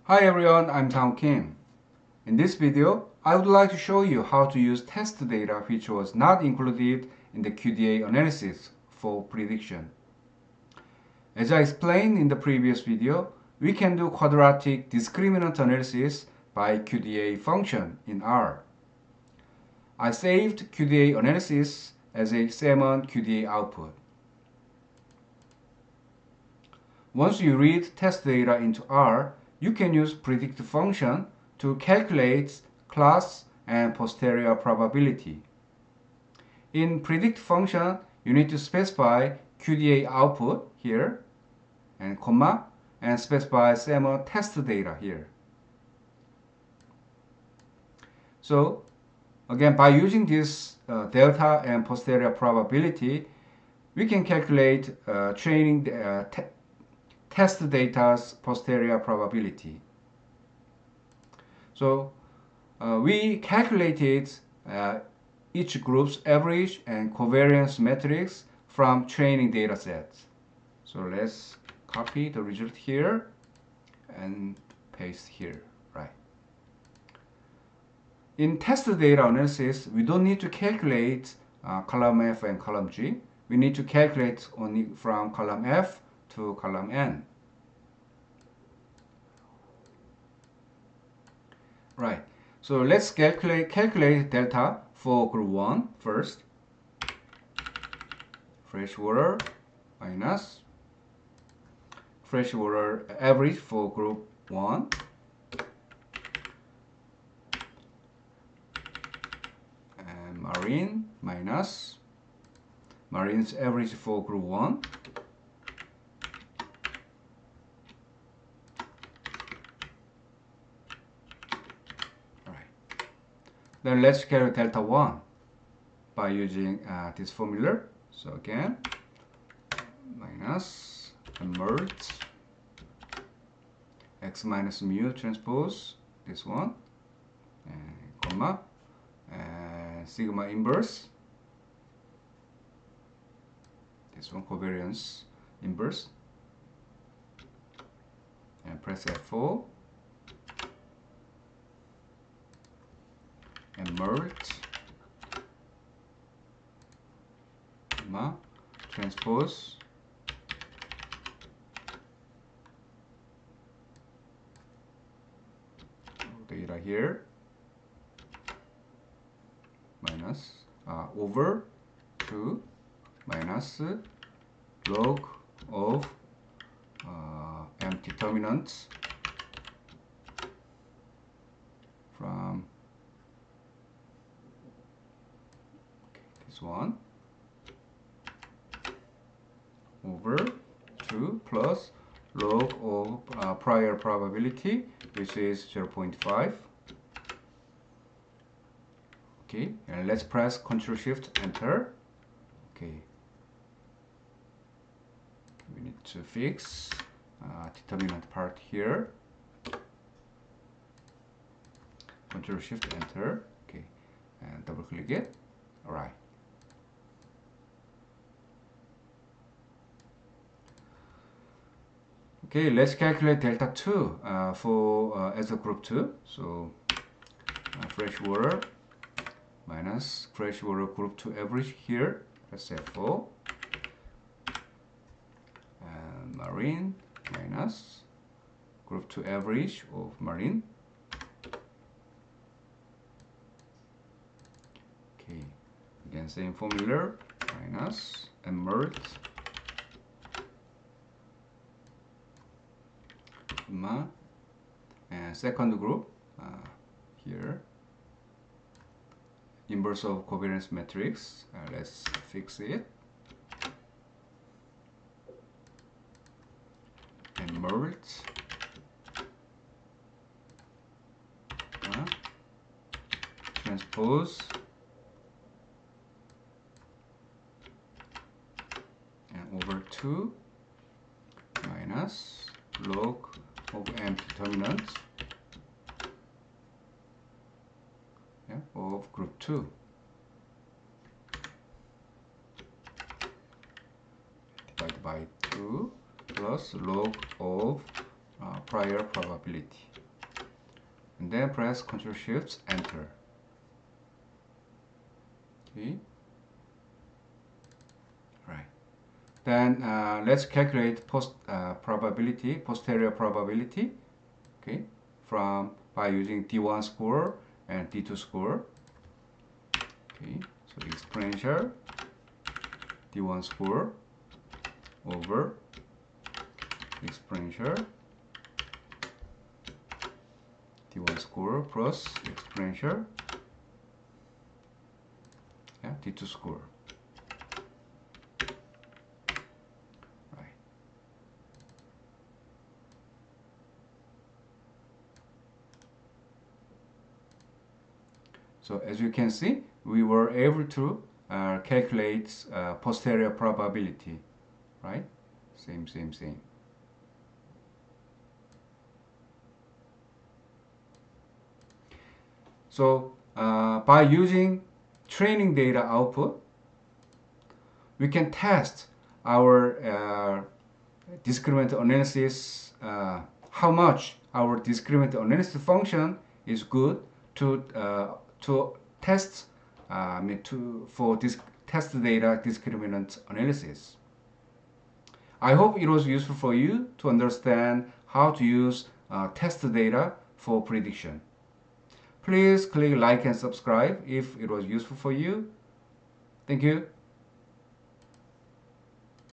Hi everyone, I'm Sangwoo Kim. In this video, I would like to show you how to use test data which was not included in the QDA analysis for prediction. As I explained in the previous video, we can do quadratic discriminant analysis by QDA function in R. I saved QDA analysis as a Salmon QDA output. Once you read test data into R, you can use predict function to calculate class and posterior probability. In predict function, you need to specify QDA output here and comma and specify SAMR test data here. So again, by using this delta and posterior probability, we can calculate training test data's posterior probability. So we calculated each group's average and covariance metrics from training data sets. So let's copy the result here and paste here, right? In test data analysis, we don't need to calculate column F and column G. We need to calculate only from column F to column N. Right. So let's calculate delta for group 1 first. Freshwater minus freshwater average for group 1 and marine minus marine's average for group 1 Then let's calculate delta 1 by using this formula. So again, minus merge x minus mu transpose, this one, and comma, and sigma inverse, this one, covariance inverse, and press F4. And merge comma transpose data here minus over 2 minus log of m determinants from this one over 2 plus log of prior probability, which is 0.5. Okay, and let's press Ctrl Shift Enter. Okay, we need to fix determinant part here. Ctrl Shift Enter. Okay, and double click it. All right. Okay, let's calculate delta 2 for as a group 2. So freshwater minus freshwater group 2 average here. Let's say 4. And marine minus group 2 average of marine. Okay, again same formula, minus and merge and second group here, inverse of covariance matrix. Let's fix it and merge transpose and over 2 minus log of m determinants of group 2 divided by 2 plus log of prior probability. and then press Ctrl Shift Enter. Okay. Right. Then let's calculate posterior probability. Okay, by using D1 score and D2 score. Okay, so exponential D1 score over exponential D1 score plus exponential D2 score. Right. So as you can see, we were able to calculate posterior probability, right? Same. So by using training data output, we can test our discriminant analysis, how much our discriminant analysis function is good to test for this test data discriminant analysis. I hope it was useful for you to understand how to use test data for prediction. Please click like and subscribe if it was useful for you. Thank you.